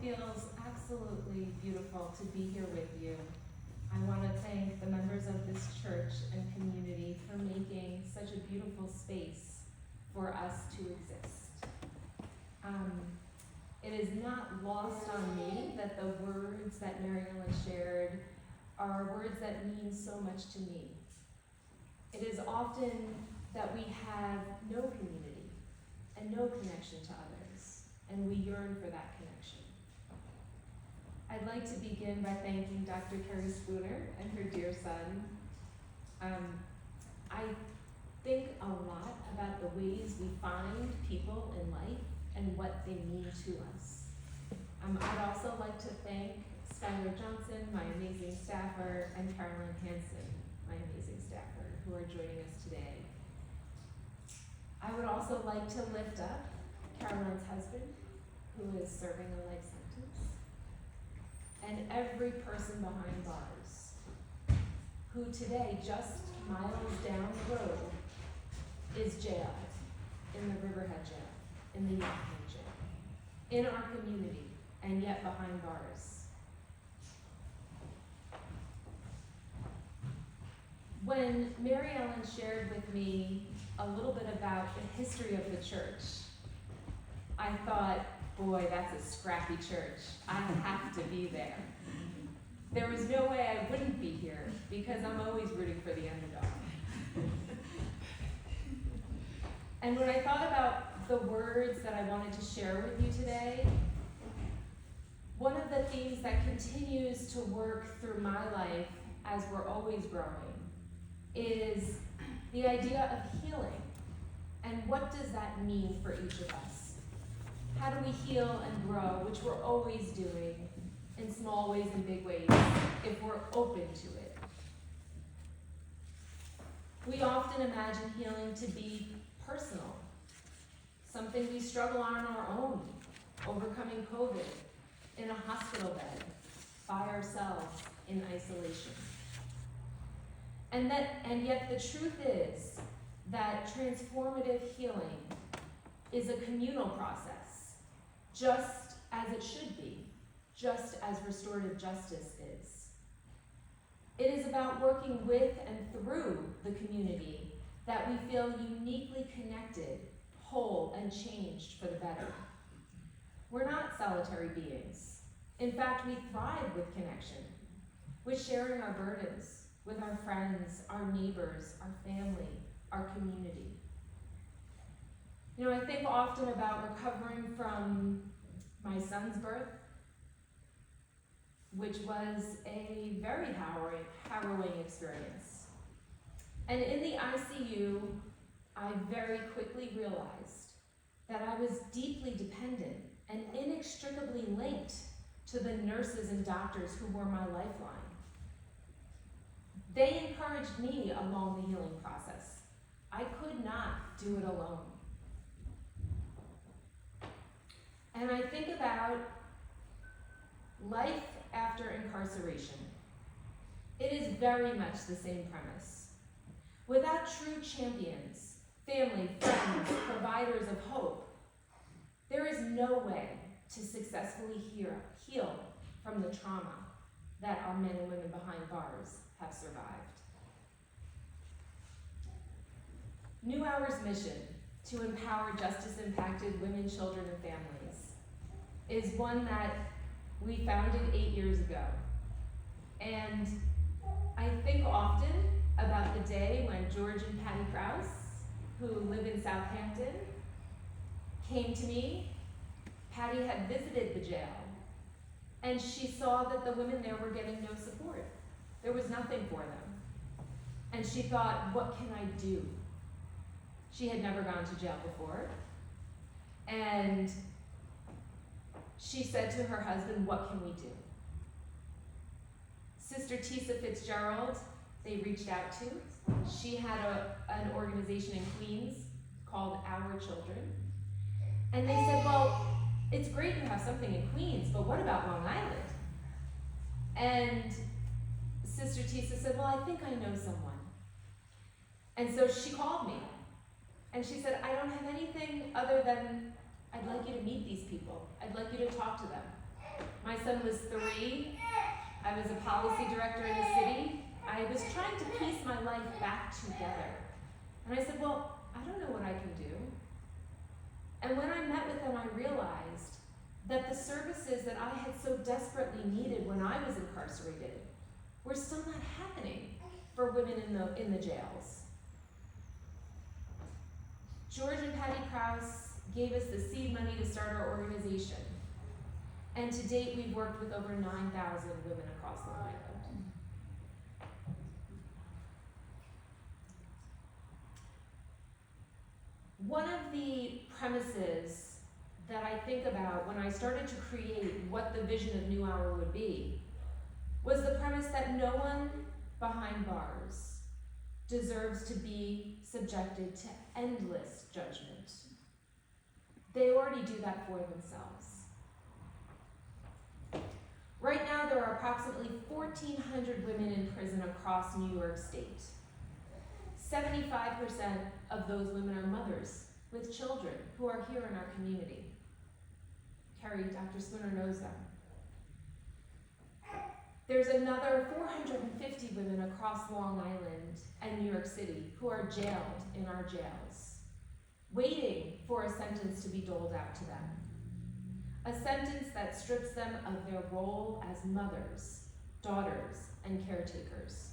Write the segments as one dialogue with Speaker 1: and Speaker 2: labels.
Speaker 1: feels absolutely beautiful to be here with you. I want to thank the members of this church and community for making such a beautiful space for us to exist. It is not lost on me that the words that Mary Ellen shared are words that mean so much to me. It is often that we have no community and no connection to others, and we yearn for that connection. I'd like to begin by thanking Dr. Carrie Spooner and her dear son. I think a lot about the ways we find people in life and what they mean to us. I'd also like to thank Skylar Johnson, my amazing staffer, and Carolyn Hansen, my amazing staffer, who are joining us today. I would also like to lift up Carolyn's husband, who is serving a life sentence, and every person behind bars, who today, just miles down the road, is jailed in the Riverhead jail, in the Yakima jail, in our community, and yet behind bars. When Mary Ellen shared with me a little bit about the history of the church, I thought, boy, that's a scrappy church. I have to be there. There was no way I wouldn't be here because I'm always rooting for the underdog. And when I thought about the words that I wanted to share with you today, one of the themes that continues to work through my life as we're always growing is the idea of healing. And what does that mean for each of us? How do we heal and grow, which we're always doing in small ways and big ways, if we're open to it? We often imagine healing to be personal, something we struggle on our own, overcoming COVID, in a hospital bed, by ourselves, in isolation. And yet the truth is that transformative healing is a communal process, just as it should be, just as restorative justice is. It is about working with and through the community that we feel uniquely connected, whole, and changed for the better. We're not solitary beings. In fact, we thrive with connection, with sharing our burdens, with our friends, our neighbors, our family, our community. You know, I think often about recovering from my son's birth, which was a very harrowing experience. And in the ICU, I very quickly realized that I was deeply dependent and inextricably linked to the nurses and doctors who were my lifeline. They encouraged me along the healing process. I could not do it alone. And I think about life after incarceration. It is very much the same premise. Without true champions, family, friends, providers of hope, there is no way to successfully heal from the trauma that our men and women behind bars have survived. New Hour's mission to empower justice-impacted women, children, and families is one that we founded 8 years ago. And I think often about the day when George and Patty Krause, who live in Southampton, came to me. Patty had visited the jail, and she saw that the women there were getting no support. There was nothing for them. And she thought, what can I do? She had never gone to jail before. And she said to her husband, what can we do? Sister Tisa Fitzgerald, they reached out to. She had an organization in Queens called Our Children. And they said, well, it's great you have something in Queens, but what about Long Island? And Sister Tisa said, well, I think I know someone. And so she called me. And she said, I don't have anything other than I'd like you to meet these people. I'd like you to talk to them. My son was 3. I was a policy director in the city. I was trying to piece my life back together. And I said, well, I don't know what I can do. And when I met with them, I realized that the services that I had so desperately needed when I was incarcerated were still not happening for women in the jails. George and Patty Krause gave us the seed money to start our organization. And to date, we've worked with over 9,000 women across Long Island. One of the premises that I think about when I started to create what the vision of New Hour would be was the premise that no one behind bars deserves to be subjected to endless judgment. They already do that for themselves. Right now, there are approximately 1,400 women in prison across New York State. 75% of those women are mothers with children who are here in our community. Carrie, Dr. Spooner knows them. There's another 450 women across Long Island and New York City who are jailed in our jails, waiting for a sentence to be doled out to them. A sentence that strips them of their role as mothers, daughters, and caretakers.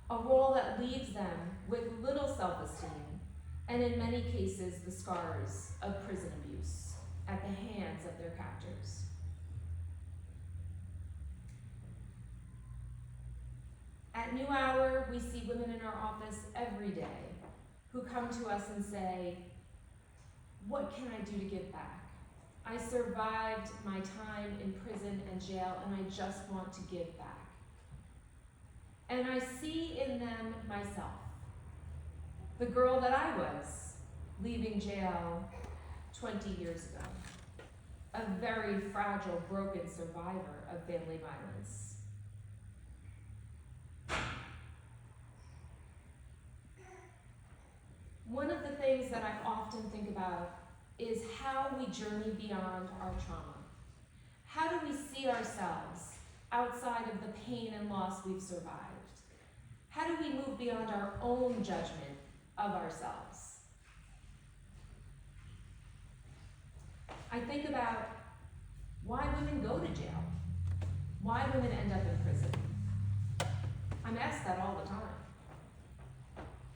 Speaker 1: A role that leaves them with little self-esteem, and in many cases, the scars of prison abuse at the hands of their captors. At New Hour, we see women in our office every day who come to us and say, what can I do to give back? I survived my time in prison and jail, and I just want to give back. And I see in them myself, the girl that I was leaving jail 20 years ago, a very fragile, broken survivor of family violence. One of the things that I often think about is how we journey beyond our trauma. How do we see ourselves outside of the pain and loss we've survived? How do we move beyond our own judgment of ourselves? I think about why women go to jail, why women end up in prison. I'm asked that all the time,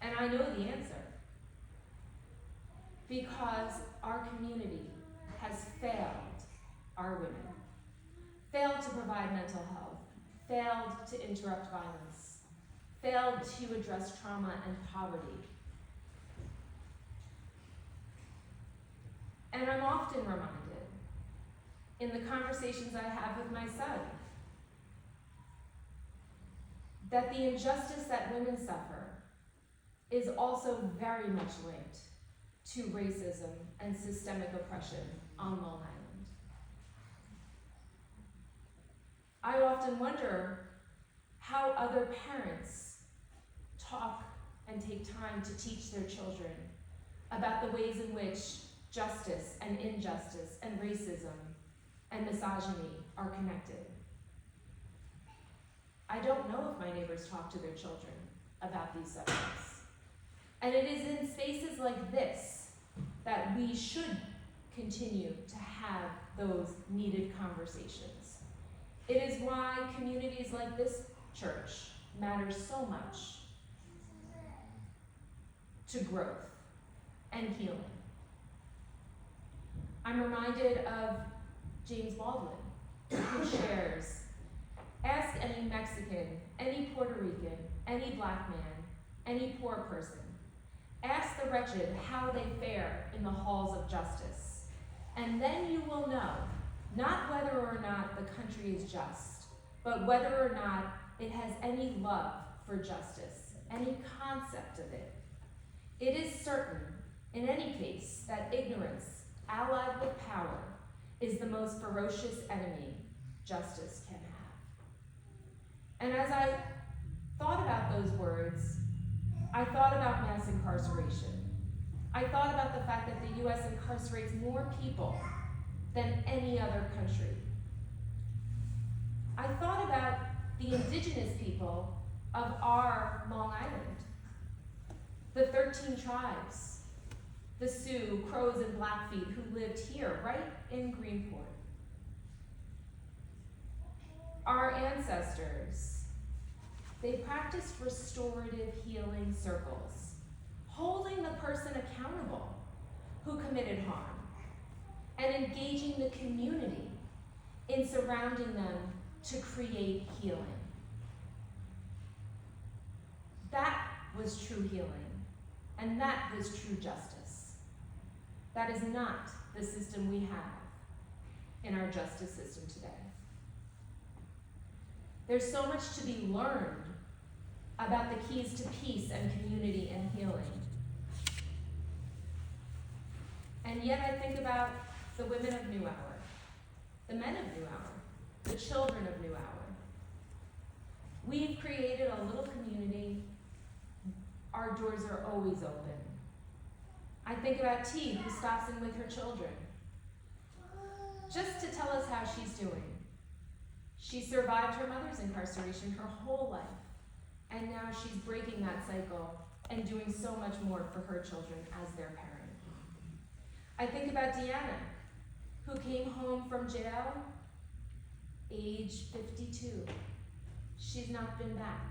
Speaker 1: and I know the answer. Because our community has failed our women, failed to provide mental health, failed to interrupt violence, failed to address trauma and poverty. And I'm often reminded in the conversations I have with my son that the injustice that women suffer is also very much linked to racism and systemic oppression on Long Island. I often wonder how other parents talk and take time to teach their children about the ways in which justice and injustice and racism and misogyny are connected. I don't know if my neighbors talk to their children about these subjects. And it is in spaces like this that we should continue to have those needed conversations. It is why communities like this church matter so much to growth and healing. I'm reminded of James Baldwin, who shares, ask any Mexican, any Puerto Rican, any Black man, any poor person, ask the wretched how they fare in the halls of justice, and then you will know, not whether or not the country is just, but whether or not it has any love for justice, any concept of it. It is certain, in any case, that ignorance, allied with power, is the most ferocious enemy justice can have. And as I thought about those words, I thought about mass incarceration. I thought about the fact that the US incarcerates more people than any other country. I thought about the indigenous people of our Long Island, the 13 tribes, the Sioux, Crows, and Blackfeet who lived here, right in Greenport. Our ancestors, they practiced restorative healing circles, holding the person accountable who committed harm, and engaging the community in surrounding them to create healing. That was true healing, and that was true justice. That is not the system we have in our justice system today. There's so much to be learned about the keys to peace and community and healing. And yet I think about the women of New Hour, the men of New Hour, the children of New Hour. We've created a little community. Our doors are always open. I think about T, who stops in with her children, just to tell us how she's doing. She survived her mother's incarceration her whole life, and now she's breaking that cycle and doing so much more for her children as their parent. I think about Deanna, who came home from jail, age 52. She's not been back.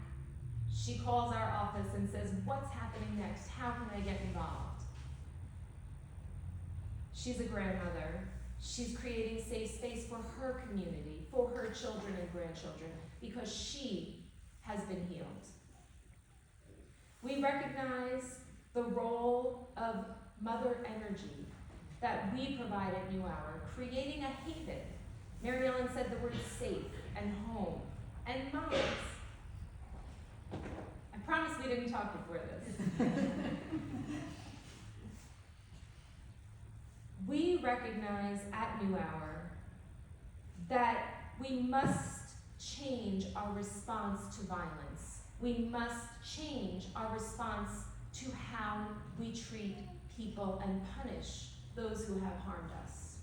Speaker 1: She calls our office and says, "What's happening next? How can I get involved?" She's a grandmother. She's creating safe space for her community, for her children and grandchildren, because she has been healed. We recognize the role of mother energy that we provide at New Hour, creating a haven. Mary Ellen said the word safe and home and moms. I promise we didn't talk before this. We recognize at New Hour that we must change our response to violence. We must change our response to how we treat people and punish those who have harmed us.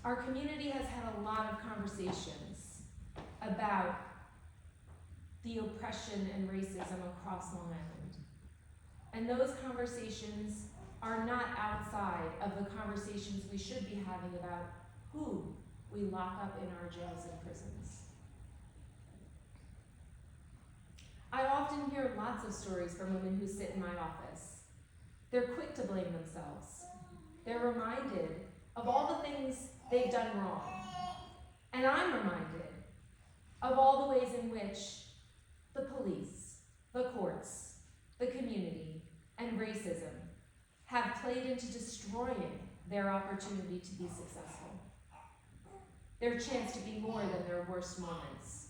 Speaker 1: Our community has had a lot of conversations about the oppression and racism across Long Island. And those conversations are not outside of the conversations we should be having about who we lock up in our jails and prisons. I often hear lots of stories from women who sit in my office. They're quick to blame themselves. They're reminded of all the things they've done wrong. And I'm reminded of all the ways in which the police, the courts, the community, and racism have played into destroying their opportunity to be successful, their chance to be more than their worst moments.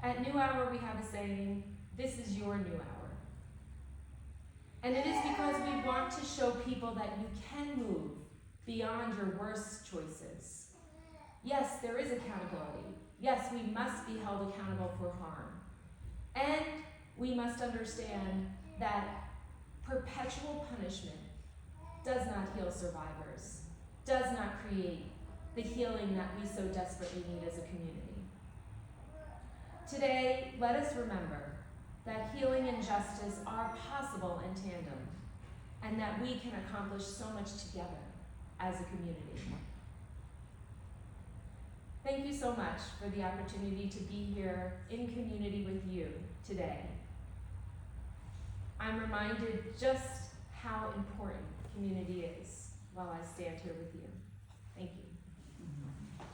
Speaker 1: At New Hour, we have a saying, "This is your New Hour." And it is because we want to show people that you can move beyond your worst choices. Yes, there is accountability. Yes, we must be held accountable for harm. And we must understand that perpetual punishment does not heal survivors, does not create the healing that we so desperately need as a community. Today, let us remember that healing and justice are possible in tandem, and that we can accomplish so much together as a community. Thank you so much for the opportunity to be here in community with you today. I'm reminded just how important community is while I stand here with you. Thank you.